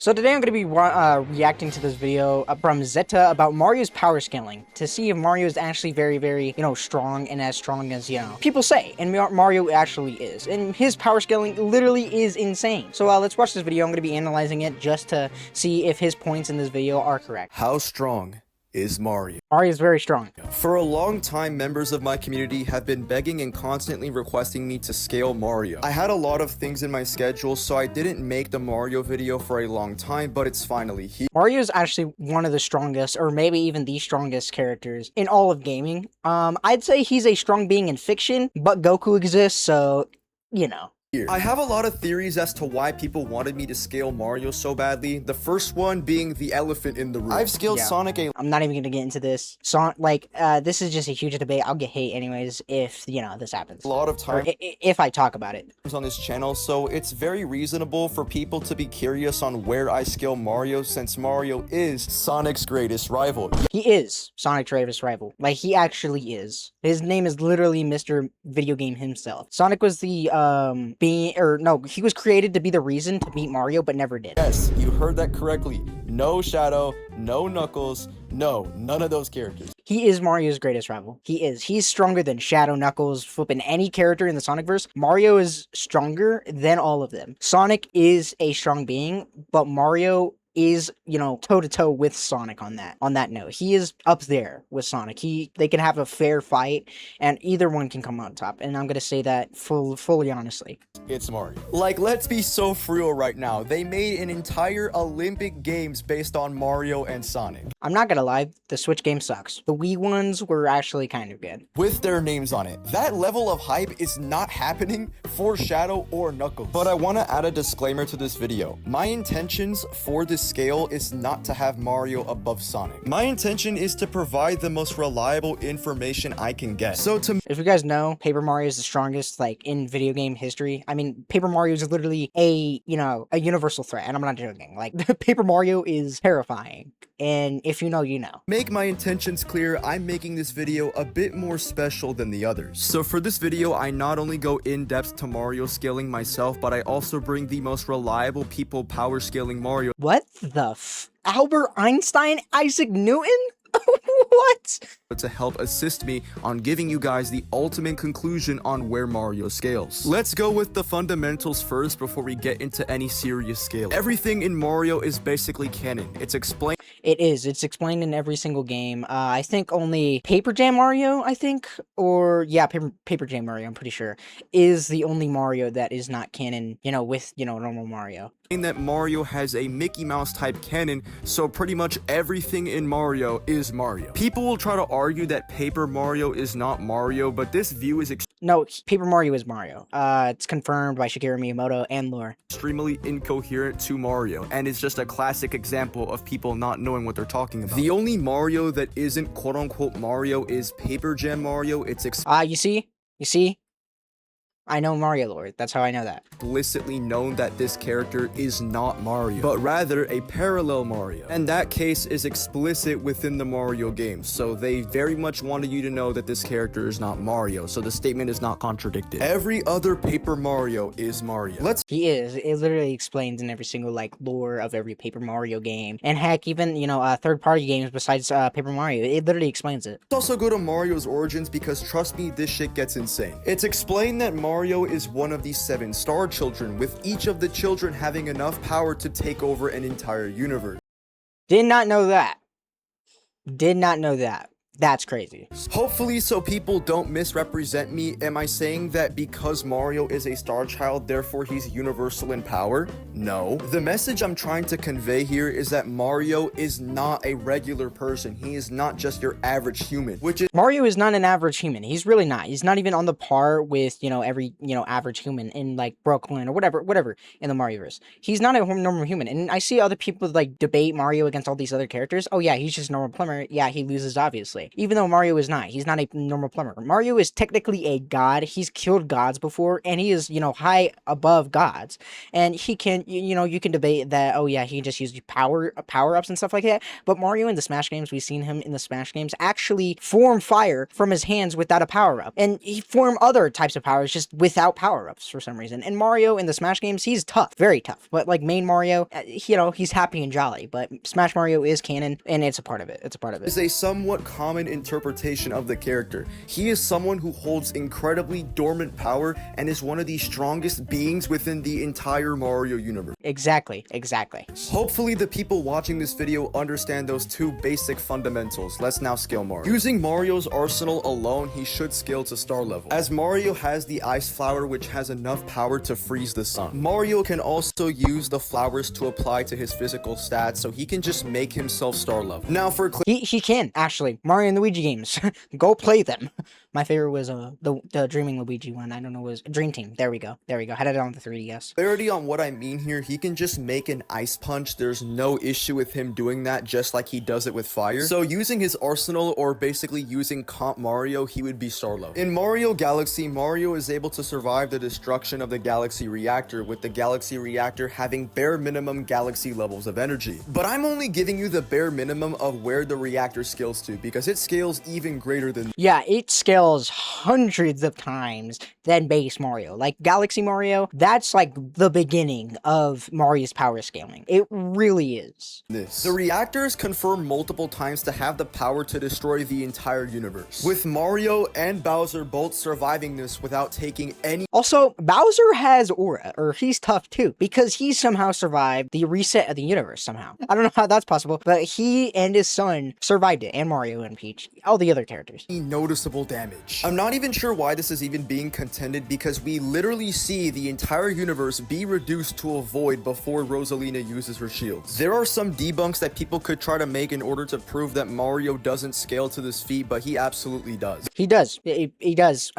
So today I'm going to be reacting to this video from Zeta about Mario's power scaling to see if Mario is actually very, strong and as strong as, people say. And Mario actually is. And his power scaling literally is insane. So let's watch this video. I'm going to be analyzing it just to see if his points in this video are correct. How strong is Mario? Mario is very strong. For a long time, members of my community have been begging and constantly requesting me to scale Mario. I had a lot of things in my schedule, so I didn't make the Mario video for a long time, but it's finally here. Mario is actually one of the strongest, or maybe even the strongest characters in all of gaming. I'd say he's a strong being in fiction, but Goku exists, so, I have a lot of theories as to why people wanted me to scale Mario so badly. The first one being the elephant in the room. I've scaled Sonic I'm not even gonna get into this. This is just a huge debate. I'll get hate anyways if, this happens. a lot of time If I talk about it. on this channel, so it's very reasonable for people to be curious on where I scale Mario, since Mario is Sonic's greatest rival. He is Sonic's greatest rival. Like, he actually is. His name is literally Mr. Video Game himself. Sonic was the, he was created to be the reason to beat Mario, but never did. Yes, you heard that correctly. No Shadow, no Knuckles, no, none of those characters. He is Mario's greatest rival. He is. He's stronger than Shadow, Knuckles, flipping any character in the Sonicverse. Mario is stronger than all of them. Sonic is a strong being, but Mario is, toe-to-toe with Sonic on that note. He is up there with Sonic. They can have a fair fight, and either one can come on top. And I'm gonna say that fully honestly. It's Mario. Like, let's be so for real right now. They made an entire Olympic Games based on Mario and Sonic, I'm not gonna lie, the Switch game sucks. The Wii ones were actually kind of good. with their names on it. That level of hype is not happening for Shadow or Knuckles. But I want to add a disclaimer to this video. My intentions for this scale is not to have Mario above Sonic. My intention is to provide the most reliable information I can get. So to If you guys know, Paper Mario is the strongest, in video game history. I mean, Paper Mario is literally a universal threat, and I'm not joking. Like, Paper Mario is terrifying, and if you know, you know. make my intentions clear, I'm making this video a bit more special than the others. So for this video, I not only go in depth to Mario scaling myself, but I also bring the most reliable people power scaling Mario What the Albert Einstein? Isaac Newton? What? to help assist me on giving you guys the ultimate conclusion on where Mario scales. Let's go with the fundamentals first before we get into any serious scale. Everything in Mario is basically canon. It's explained. It is. It's explained in every single game. I think only Paper Jam Mario, Paper Jam Mario, I'm pretty sure, is the only Mario that is not canon, with, normal Mario. That Mario has a Mickey Mouse type canon, so pretty much everything in Mario is Mario. People will try to argue that Paper Mario is not Mario, but this view is No, Paper Mario is Mario. It's confirmed by Shigeru Miyamoto and lore. extremely incoherent to Mario, and it's just a classic example of people not knowing what they're talking about. The only Mario that isn't quote-unquote Mario is Paper Jam Mario. It's You see? I know Mario lore. That's how I know that. explicitly known that this character is not Mario, but rather a parallel Mario. And that case is explicit within the Mario games, so they very much wanted you to know that this character is not Mario, so the statement is not contradicted. Every other Paper Mario is Mario. Let's He is. It literally explains in every single, lore of every Paper Mario game. And heck, even, third-party games besides Paper Mario. It literally explains it. also go to Mario's origins, because trust me, this shit gets insane. It's explained that Mario is one of the 7 star children, with each of the children having enough power to take over an entire universe. Did not know that. Did not know that. That's crazy. Hopefully, so people don't misrepresent me, am I saying that because Mario is a star child, therefore he's universal in power? No. The message I'm trying to convey here is that Mario is not a regular person. He is not just your average human, which is Mario is not an average human. He's really not. He's not even on the par with, every, average human in, Brooklyn or whatever in the Marioverse. He's not a normal human. And I see other people, debate Mario against all these other characters. Oh, yeah, he's just a normal plumber. Yeah, he loses, obviously. technically, even though Mario is not. He's not a normal plumber. Mario is technically a god. He's killed gods before, and he is, high above gods. And he can, you can debate that, oh yeah, he can just use power-ups and stuff like that. But Mario in the Smash games, we've seen him in the Smash games actually form fire from his hands without a power-up. And he form other types of powers just without power-ups for some reason. And Mario in the Smash games, he's tough, very tough. But like main Mario, he's happy and jolly. But Smash Mario is canon, and it's a part of it. It's a part of it. Is a somewhat common interpretation of the character. He is someone who holds incredibly dormant power and is one of the strongest beings within the entire Mario universe. Exactly. Hopefully the people watching this video understand those two basic fundamentals. Let's now scale Mario. Using Mario's arsenal alone, he should scale to star level, as Mario has the ice flower, which has enough power to freeze the sun. Mario can also use the flowers to apply to his physical stats, so he can just make himself star level. Now for he can actually. Mario and Luigi games, go play them. My favorite was the Dreaming Luigi one. I don't know, was Dream Team. There we go. Had it on the 3DS. clarity on what I mean here, he can just make an ice punch. There's no issue with him doing that, just like he does it with fire. So using his arsenal, or basically using Comp Mario, he would be star level. In Mario Galaxy, Mario is able to survive the destruction of the Galaxy Reactor, with the Galaxy Reactor having bare minimum Galaxy levels of energy. But I'm only giving you the bare minimum of where the reactor scales to, because it scales even greater than— Yeah, it scales hundreds of times than base Mario. Like Galaxy Mario, that's like the beginning of Mario's power scaling. It really is. this. The reactors confirm multiple times to have the power to destroy the entire universe, with Mario and Bowser both surviving this without taking any— Also, Bowser has aura, or he's tough too, because he somehow survived the reset of the universe somehow. I don't know how that's possible, but he and his son survived it, and Mario and Peach, all the other characters. noticeable damage. I'm not even sure why this is even being contended, because we literally see the entire universe be reduced to a void before Rosalina uses her shields. There are some debunks that people could try to make in order to prove that Mario doesn't scale to this feat, but he absolutely does. He does. He does.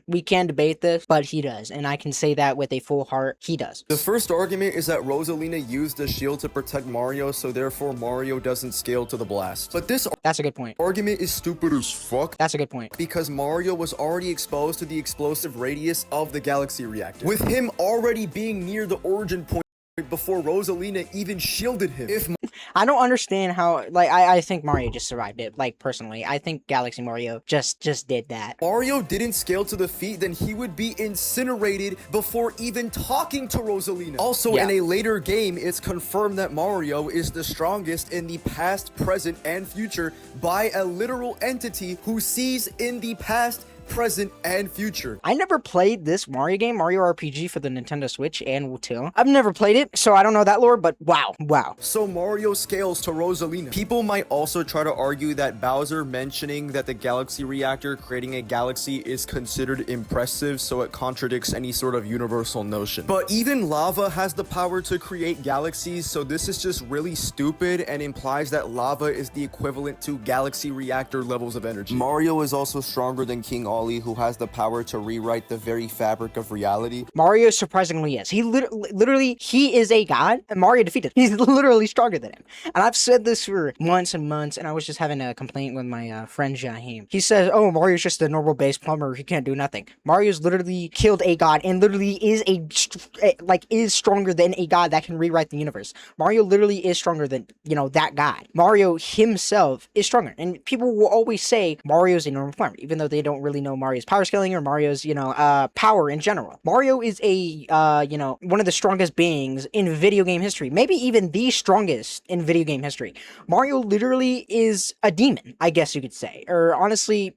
We can debate this, but he does, and I can say that with a full heart. He does. The first argument is that Rosalina used the shield to protect Mario, so therefore Mario doesn't scale to the blast. But this That's a good point. argument is stupid as fuck, That's a good point. because Mario was already exposed to the explosive radius of the Galaxy Reactor, with him already being near the origin point before Rosalina even shielded him. If I don't understand how, like, I think Mario just survived it, like, personally. I think Galaxy Mario just did that. Mario didn't scale to the feat, then he would be incinerated before even talking to Rosalina. Also, Yeah. in a later game, it's confirmed that Mario is the strongest in the past, present, and future by a literal entity who sees in the past, present, and future. I never played this Mario game, Mario RPG, for the Nintendo Switch and Wii. I've never played it, so I don't know that lore, but wow. So Mario scales to Rosalina. People might also try to argue that Bowser mentioning that the Galaxy Reactor creating a galaxy is considered impressive, so it contradicts any sort of universal notion. But even lava has the power to create galaxies, so this is just really stupid and implies that lava is the equivalent to Galaxy Reactor levels of energy. Mario is also stronger than King Ollie, who has the power to rewrite the very fabric of reality. Mario surprisingly is. He literally, he is a god, and Mario defeated him. He's literally stronger than him. And I've said this for months and months, and I was just having a complaint with my friend Jaheim. He says, oh, Mario's just a normal base plumber. He can't do nothing. Mario's literally killed a god, and literally is is stronger than a god that can rewrite the universe. Mario literally is stronger than, that god. Mario himself is stronger. And people will always say Mario's a normal plumber, even though they don't really know Mario's power scaling or Mario's, power in general. Mario is a, one of the strongest beings in video game history. Maybe even the strongest in video game history. Mario literally is a demon, I guess you could say. Or honestly,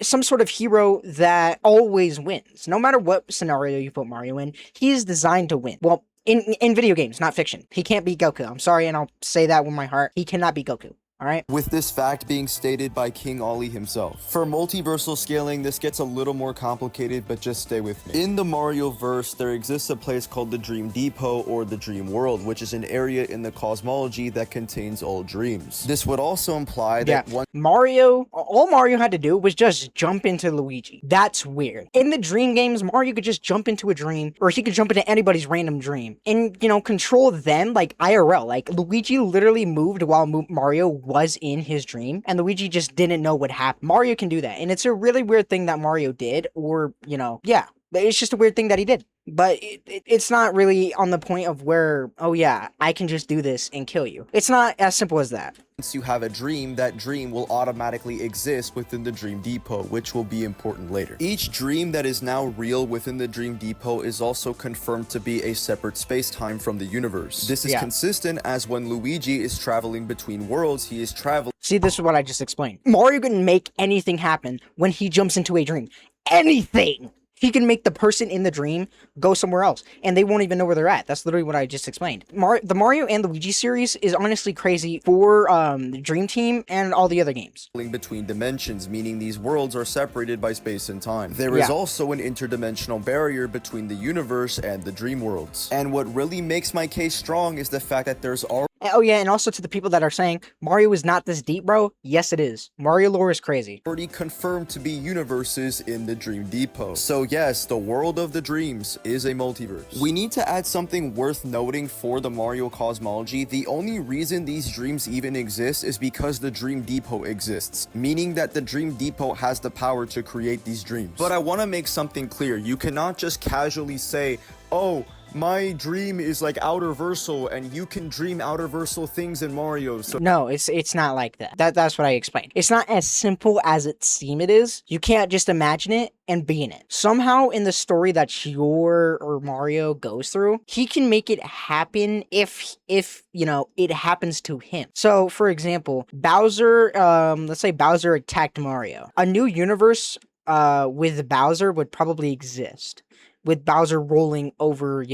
some sort of hero that always wins. No matter what scenario you put Mario in, he is designed to win. Well, in video games, not fiction. He can't beat Goku. I'm sorry, and I'll say that with my heart. He cannot beat Goku. Alright? With this fact being stated by King Ollie himself. For multiversal scaling, this gets a little more complicated, but just stay with me. In the Mario verse, there exists a place called the Dream Depot or the Dream World, which is an area in the cosmology that contains all dreams. This would also imply that all Mario had to do was just jump into Luigi. That's weird. In the dream games, Mario could just jump into a dream, or he could jump into anybody's random dream and, control them like IRL. Like, Luigi literally moved while Mario was in his dream and Luigi just didn't know what happened. Mario can do that. And it's a really weird thing that Mario did, or, yeah, it's just a weird thing that he did. But it's not really on the point of where, oh yeah, I can just do this and kill you. It's not as simple as that. Once you have a dream, that dream will automatically exist within the Dream Depot, which will be important later. Each dream that is now real within the Dream Depot is also confirmed to be a separate space-time from the universe. This is consistent as when Luigi is traveling between worlds, he is traveling. See, this is what I just explained. Mario can make anything happen when he jumps into a dream. Anything! He can make the person in the dream go somewhere else, and they won't even know where they're at. That's literally what I just explained. The Mario and Luigi series is honestly crazy for the Dream Team and all the other games. Between dimensions, meaning these worlds are separated by space and time. There is also an interdimensional barrier between the universe and the dream worlds. And what really makes my case strong is the fact that there's already... Oh yeah, and also to the people that are saying, Mario is not this deep, bro. Yes, it is. Mario lore is crazy. Already confirmed to be universes in the Dream Depot. So yes, the world of the dreams is a multiverse. We need to add something worth noting for the Mario cosmology. The only reason these dreams even exist is because the Dream Depot exists, meaning that the Dream Depot has the power to create these dreams. But I want to make something clear. You cannot just casually say, oh, my dream is like outerversal and you can dream outerversal things in Mario. So no, it's not like that. That's what I explained. It's not as simple as it seems it is. You can't just imagine it and be in it. Somehow in the story that Shior or Mario goes through, he can make it happen if it happens to him. So for example, Bowser, let's say Bowser attacked Mario. A new universe with Bowser would probably exist, with Bowser rolling over,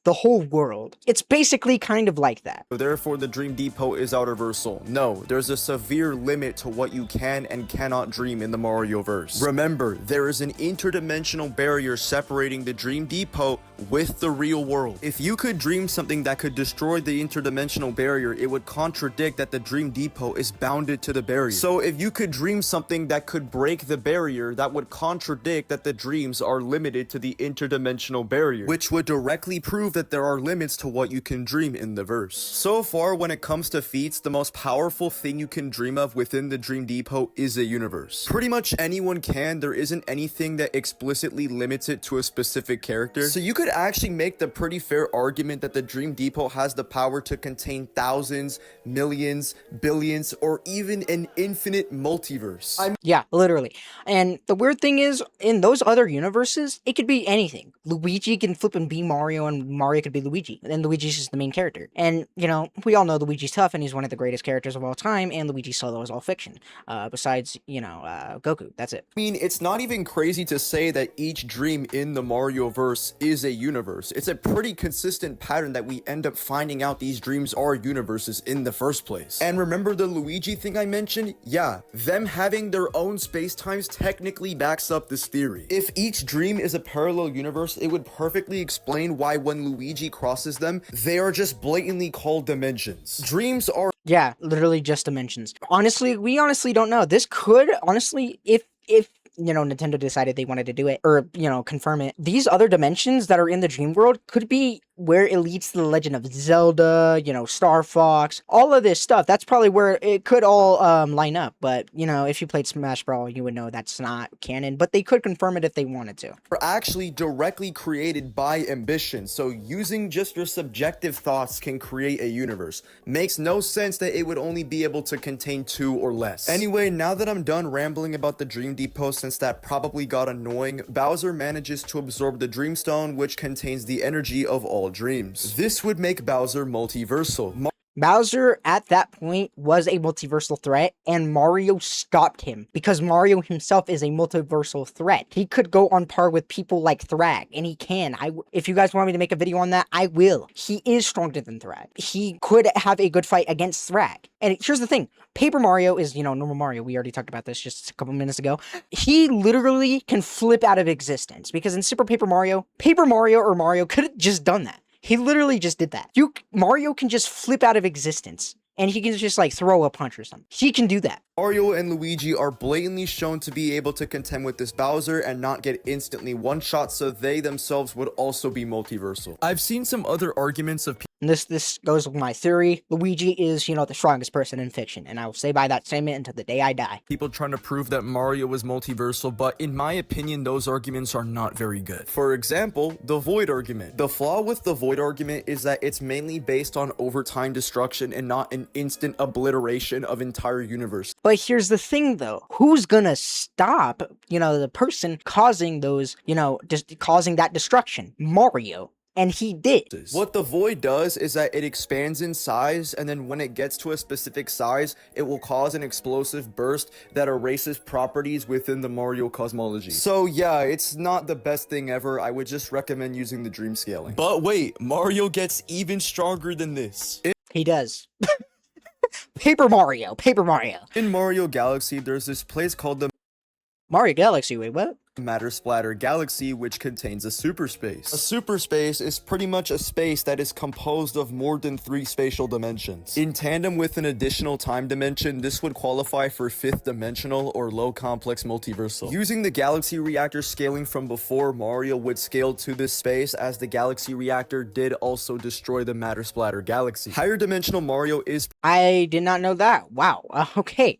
the whole world. It's basically kind of like that. Therefore, the Dream Depot is outerversal. No, there's a severe limit to what you can and cannot dream in the Mario-verse. Remember, there is an interdimensional barrier separating the Dream Depot with the real world. If you could dream something that could destroy the interdimensional barrier, it would contradict that the Dream Depot is bounded to the barrier. So if you could dream something that could break the barrier, that would contradict that the dreams are limited to the interdimensional barrier, which would directly prove that there are limits to what you can dream in the verse. So far, when it comes to feats, the most powerful thing you can dream of within the Dream Depot is a universe. Pretty much anyone can. There isn't anything that explicitly limits it to a specific character. So you could actually make the pretty fair argument that the Dream Depot has the power to contain thousands, millions, billions, or even an infinite multiverse. Yeah, literally. And the weird thing is, in those other universes, it could be anything. Luigi can flip and be Mario, and Mario could be Luigi, and Luigi's just the main character. And, we all know Luigi's tough, and he's one of the greatest characters of all time, and Luigi's solo is all fiction. Besides, Goku, that's it. I mean, it's not even crazy to say that each dream in the Mario-verse is a universe. It's a pretty consistent pattern that we end up finding out these dreams are universes in the first place. And remember the Luigi thing I mentioned? Yeah, them having their own space-times technically backs up this theory. If each dream is a parallel universe, it would perfectly explain why when Luigi crosses them, they are just blatantly called dimensions. Dreams are... Yeah, literally just dimensions. Honestly, we honestly don't know. This could, honestly, if Nintendo decided they wanted to do it, or, confirm it, these other dimensions that are in the dream world could be where it leads to the Legend of Zelda, Star Fox, all of this stuff. That's probably where it could all line up. But, if you played Smash Brawl, you would know that's not canon, but they could confirm it if they wanted to. Are actually directly created by ambition. So using just your subjective thoughts can create a universe. Makes no sense that it would only be able to contain 2 or less. Anyway, now that I'm done rambling about the Dream Depot, since that probably got annoying, Bowser manages to absorb the Dream Stone, which contains the energy of all dreams. This would make Bowser multiversal. Bowser, at that point, was a multiversal threat, and Mario stopped him, because Mario himself is a multiversal threat. He could go on par with people like Thrag, and he can. If you guys want me to make a video on that, I will. He is stronger than Thrag. He could have a good fight against Thrag. And here's the thing. Paper Mario is, normal Mario. We already talked about this just a couple minutes ago. He literally can flip out of existence, because in Super Paper Mario or Mario could have just done that. He literally just did that. Mario can just flip out of existence, and he can just, throw a punch or something. He can do that. Mario and Luigi are blatantly shown to be able to contend with this Bowser and not get instantly one-shot, so they themselves would also be multiversal. I've seen some other arguments of And this goes with my theory. Luigi is, the strongest person in fiction, and I will stay by that statement until the day I die. People trying to prove that Mario was multiversal, but in my opinion, those arguments are not very good. For example, the Void argument. The flaw with the Void argument is that it's mainly based on overtime destruction and not an instant obliteration of entire universe. But here's the thing, though. Who's gonna stop, the person causing those, causing that destruction? Mario. And he did. What the Void does is that it expands in size, and then when it gets to a specific size, it will cause an explosive burst that erases properties within the Mario cosmology. So yeah, it's not the best thing ever. I would just recommend using the dream scaling. But wait, Mario gets even stronger than this. He does. Paper Mario. In Mario Galaxy, there's this place called the Mario Galaxy, wait, what? Matter Splatter Galaxy, which contains a super space. A super space is pretty much a space that is composed of more than 3 spatial dimensions. In tandem with an additional time dimension, this would qualify for 5th dimensional or low complex multiversal. Using the Galaxy Reactor scaling from before, Mario would scale to this space, as the Galaxy Reactor did also destroy the Matter Splatter Galaxy. Higher dimensional Mario is I did not know that. Wow. Okay.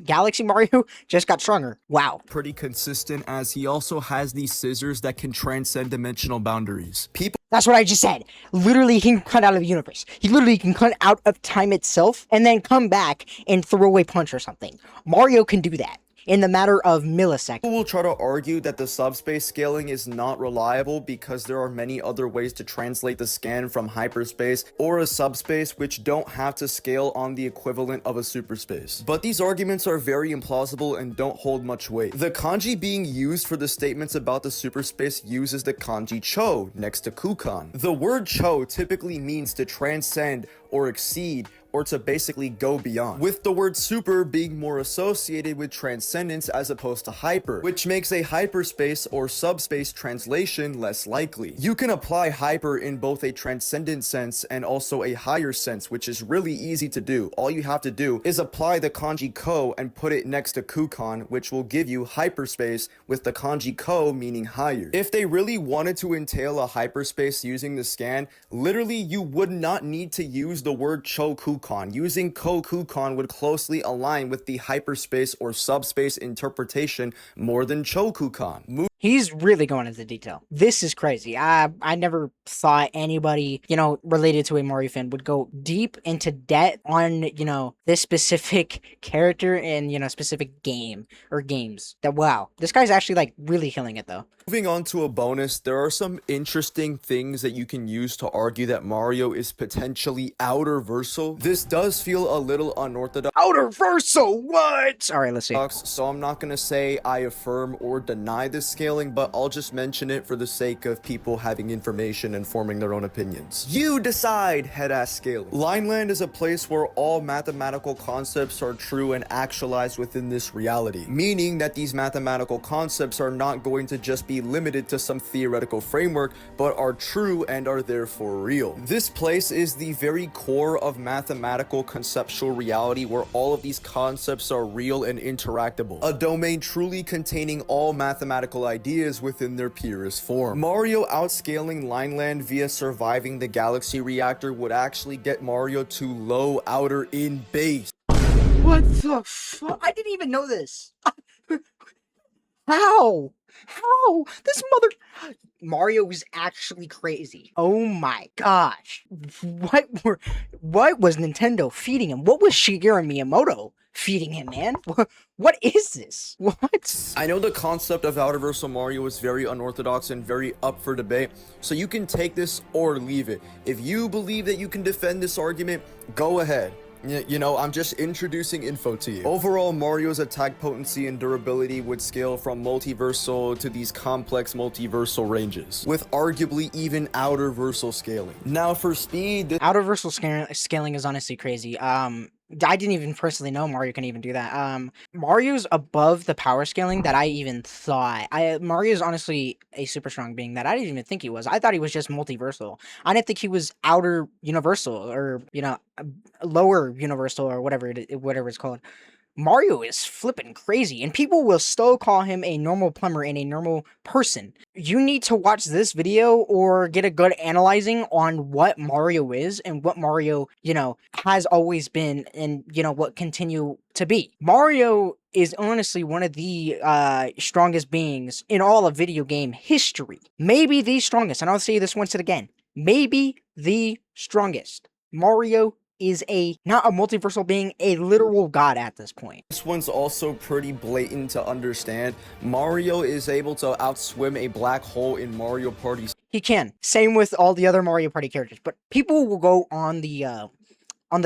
Galaxy Mario just got stronger. Wow. pretty consistent, as he also has these scissors that can transcend dimensional boundaries. People That's what I just said. Literally, he can cut out of the universe. He literally can cut out of time itself and then come back and throw away punch or something. Mario can do that in the matter of milliseconds. will try to argue that the subspace scaling is not reliable because there are many other ways to translate the scan from hyperspace or a subspace which don't have to scale on the equivalent of a superspace. But these arguments are very implausible and don't hold much weight. The kanji being used for the statements about the superspace uses the kanji cho next to kukan. The word cho typically means to transcend or exceed, or to basically go beyond, with the word super being more associated with transcendence as opposed to hyper, which makes a hyperspace or subspace translation less likely. You can apply hyper in both a transcendent sense and also a higher sense, which is really easy to do. All you have to do is apply the kanji ko and put it next to kukan, which will give you hyperspace, with the kanji ko meaning higher. If they really wanted to entail a hyperspace using the scan, literally you would not need to use the word chokukan. Using kokukan would closely align with the hyperspace or subspace interpretation more than chokukan. He's really going into detail. This is crazy. I never thought anybody, related to a Mario fan would go deep into depth on, this specific character in, specific game or games. That, wow. This guy's actually, really killing it, though. Moving on to a bonus, there are some interesting things that you can use to argue that Mario is potentially outer-versal. This does feel a little unorthodox. Outer-versal, what? Alright, let's see. So I'm not gonna say I affirm or deny this scaling, but I'll just mention it for the sake of people having information and forming their own opinions. You decide, head-ass scaling. Lineland is a place where all mathematical concepts are true and actualized within this reality, meaning that these mathematical concepts are not going to just be limited to some theoretical framework, but are true and are therefore real. This place is the very core of mathematical conceptual reality, where all of these concepts are real and interactable, a domain truly containing all mathematical ideas within their purest form. Mario outscaling Lineland via surviving the Galaxy Reactor would actually get Mario to low outer in base. What the fuck? I didn't even know this. How? This Mario was actually crazy. Oh my gosh. What was Nintendo feeding him? What was Shigeru Miyamoto feeding him, man? What is this? What? I know the concept of outerversal Mario is very unorthodox and very up for debate, so you can take this or leave it. If you believe that you can defend this argument, go ahead. I'm just introducing info to you. Overall, Mario's attack potency and durability would scale from multiversal to these complex multiversal ranges, with arguably even outerversal scaling. Now for speed, Outerversal scaling is honestly crazy. I didn't even personally know Mario can even do that. Mario's above the power scaling that I even thought. Mario's honestly a super strong being that I didn't even think he was. I thought he was just multiversal. I didn't think he was outer universal or, lower universal or whatever it's called. Mario is flipping crazy, and people will still call him a normal plumber and a normal person. You need to watch this video or get a good analyzing on what Mario is and what Mario, has always been and, what continue to be. Mario is honestly one of the strongest beings in all of video game history. Maybe the strongest, and I'll say this once again. Maybe the strongest. Mario is not a multiversal being, a literal god at this point. This one's also pretty blatant to understand. Mario is able to outswim a black hole in Mario Party. He can. Same with all the other Mario Party characters. But people will go on the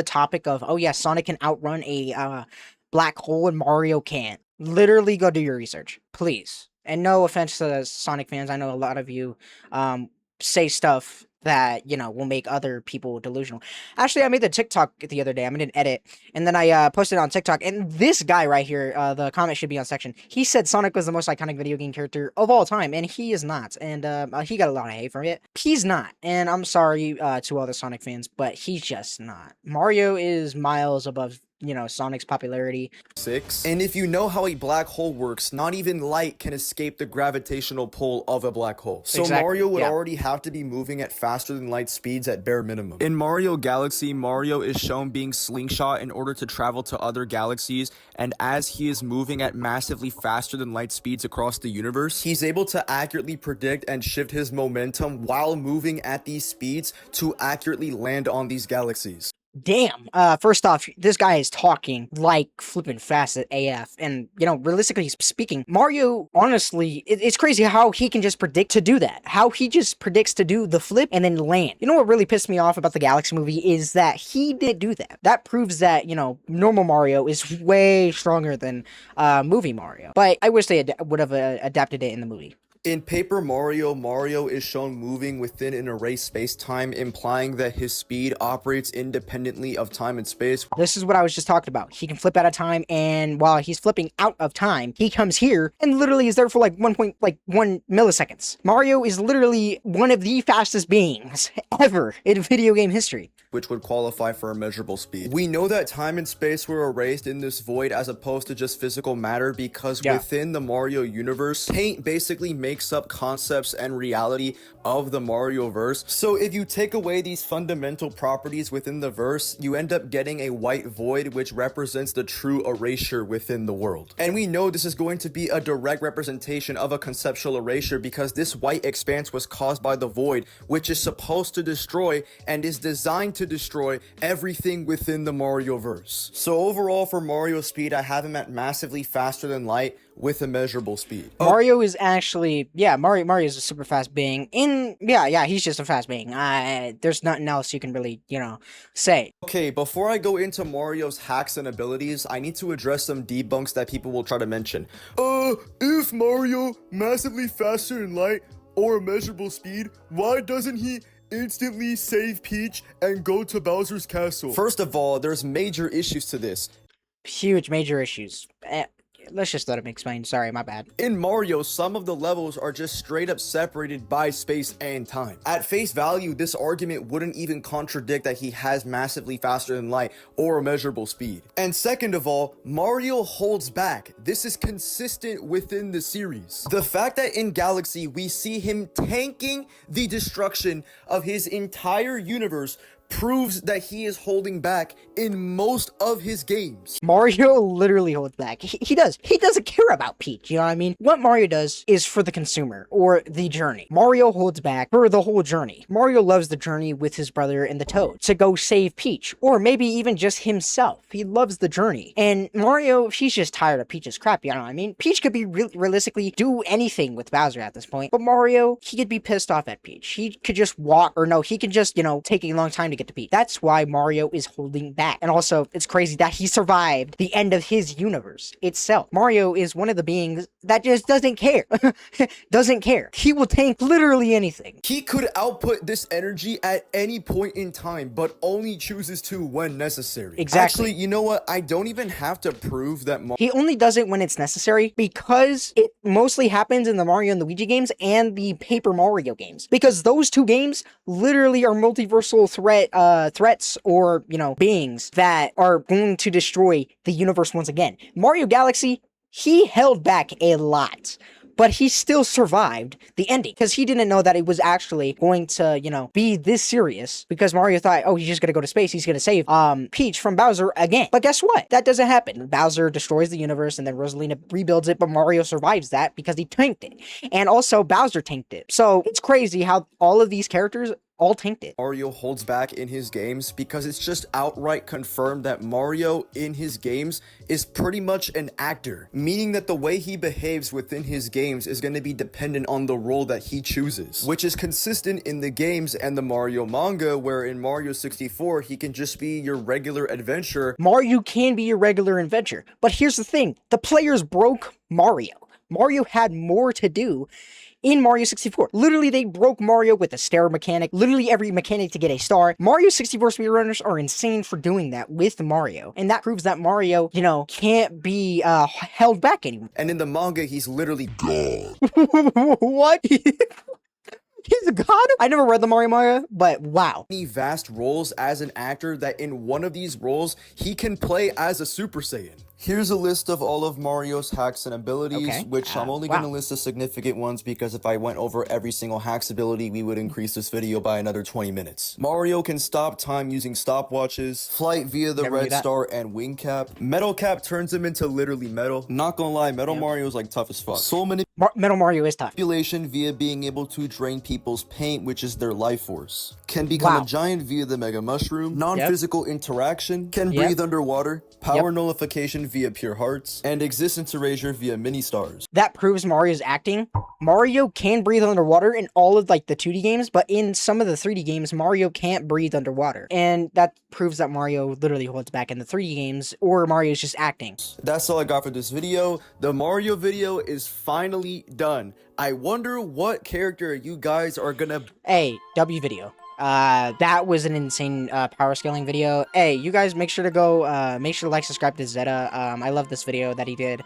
topic of, oh yeah, Sonic can outrun a black hole and Mario can't. Literally go do your research, please. And no offense to Sonic fans, I know a lot of you say stuff that, will make other people delusional. Actually, I made the TikTok the other day. I made an edit, and then I posted it on TikTok, and this guy right here, the comment should be on section, he said Sonic was the most iconic video game character of all time, and he is not, and he got a lot of hate from it. He's not, and I'm sorry to all the Sonic fans, but he's just not. Mario is miles above Sonic's popularity. 6. And if you know how a black hole works, not even light can escape the gravitational pull of a black hole. So Exactly, Mario would yeah. already have to be moving at faster than light speeds at bare minimum. In Mario Galaxy, Mario is shown being slingshot in order to travel to other galaxies, and as he is moving at massively faster than light speeds across the universe, he's able to accurately predict and shift his momentum while moving at these speeds to accurately land on these galaxies. Damn. First off, this guy is talking like flipping fast at AF. And, realistically speaking, Mario, honestly, it's crazy how he can just predict to do that. How he just predicts to do the flip and then land. You know what really pissed me off about the Galaxy movie is that he didn't do that. That proves that, normal Mario is way stronger than movie Mario. But I wish they would have adapted it in the movie. In Paper Mario, Mario is shown moving within an erased space-time, implying that his speed operates independently of time and space. This is what I was just talking about. He can flip out of time, and while he's flipping out of time, he comes here and literally is there for like 1.1 milliseconds. Mario is literally one of the fastest beings ever in video game history, Which would qualify for immeasurable speed. We know that time and space were erased in this void as opposed to just physical matter because within the Mario universe, paint basically makes up concepts and reality of the Mario verse. So if you take away these fundamental properties within the verse, you end up getting a white void, which represents the true erasure within the world. And we know this is going to be a direct representation of a conceptual erasure because this white expanse was caused by the void, which is supposed to destroy and is designed to destroy everything within the Mario verse. So overall for Mario speed, I have him at massively faster than light with immeasurable speed. Mario is actually, Mario is a super fast being. He's just a fast being. There's nothing else you can really, say. Okay, before I go into Mario's hacks and abilities, I need to address some debunks that people will try to mention. If Mario massively faster in light or immeasurable speed, why doesn't he instantly save Peach and go to Bowser's castle? First of all, there's major issues to this. Huge major issues. Let's just let him explain. Sorry, my bad. In Mario, some of the levels are just straight up separated by space and time. At face value, this argument wouldn't even contradict that he has massively faster than light or immeasurable speed. And second of all, Mario holds back. This is consistent within the series. The fact that in Galaxy, we see him tanking the destruction of his entire universe proves that he is holding back in most of his games. Mario literally holds back. He does. He doesn't care about Peach, you know what I mean? What Mario does is for the consumer, or the journey. Mario holds back for the whole journey. Mario loves the journey with his brother and the Toad to go save Peach, or maybe even just himself. He loves the journey. And Mario, he's just tired of Peach's crap, you know what I mean? Peach could be realistically do anything with Bowser at this point, but Mario, he could be pissed off at Peach. He could just walk, or no, he could just, take a long time to get to Peach. That's why Mario is holding back. And also, it's crazy that he survived the end of his universe itself. Mario is one of the beings that just doesn't care. Doesn't care. He will tank literally anything. He could output this energy at any point in time, but only chooses to when necessary. Exactly. Actually, you know what? I don't even have to prove that He only does it when it's necessary because it mostly happens in the Mario and Luigi games and the Paper Mario games. Because those two games literally are multiversal threat legitimate threats or, you know, beings that are going to destroy the universe once again. Mario Galaxy, he held back a lot, but he still survived the ending because he didn't know that it was actually going to, you know, be this serious, because Mario thought, oh, he's just gonna go to space, he's gonna save Peach from Bowser again. But guess what? That doesn't happen. Bowser destroys the universe and then Rosalina rebuilds it, but Mario survives that because he tanked it. And also Bowser tanked it. So it's crazy how all of these characters all tanked it. Mario holds back in his games because it's just outright confirmed that Mario in his games is pretty much an actor, meaning that the way he behaves within his games is going to be dependent on the role that he chooses, which is consistent in the games and the Mario manga, where in Mario 64 he can just be your regular adventurer. Mario can be your regular adventure, but here's the thing, the players broke Mario. Mario had more to do in Mario 64. Literally, they broke Mario with a star mechanic, literally every mechanic to get a star. Mario 64 speedrunners are insane for doing that with Mario, and that proves that Mario, you know, can't be held back anymore. And in the manga, he's literally God. What? He's a god? I never read the Mario manga, but wow. Many vast roles as an actor that in one of these roles, he can play as a Super Saiyan. Here's a list of all of Mario's hacks and abilities, Okay. which I'm only going to list the significant ones because if I went over every single hack's ability, we would increase this video by another 20 minutes. Mario can stop time using stopwatches, flight via the Never knew red that. star and wing cap. Metal cap turns him into literally metal. Not gonna lie, Metal Mario's like tough as fuck. Soul Metal Mario is tough. manipulation via being able to drain people's paint, which is their life force. Can become Wow. a giant via the Mega Mushroom. Non-physical interaction. Can Yep. breathe underwater. Power nullification via Pure Hearts. And existence erasure via Mini Stars. That proves Mario's acting. Mario can breathe underwater in all of like the 2D games, but in some of the 3D games, Mario can't breathe underwater. And that proves that Mario literally holds back in the 3D games, or Mario's just acting. That's all I got for this video. The Mario video is finally done. I wonder what character you guys are gonna... Hey, W video. That was an insane power scaling video. Hey, you guys make sure to go make sure to like, subscribe to Zeta. I love this video that he did.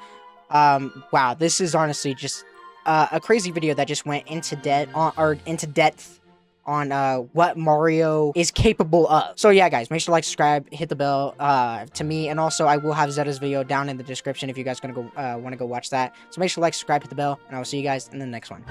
Wow, this is honestly just a crazy video that just went into depth on what Mario is capable of. So yeah, guys, make sure to like, subscribe, hit the bell to me, and also I will have Zeta's video down in the description if you guys gonna go want to go watch that. So make sure to like, subscribe, hit the bell, and I will see you guys in the next one.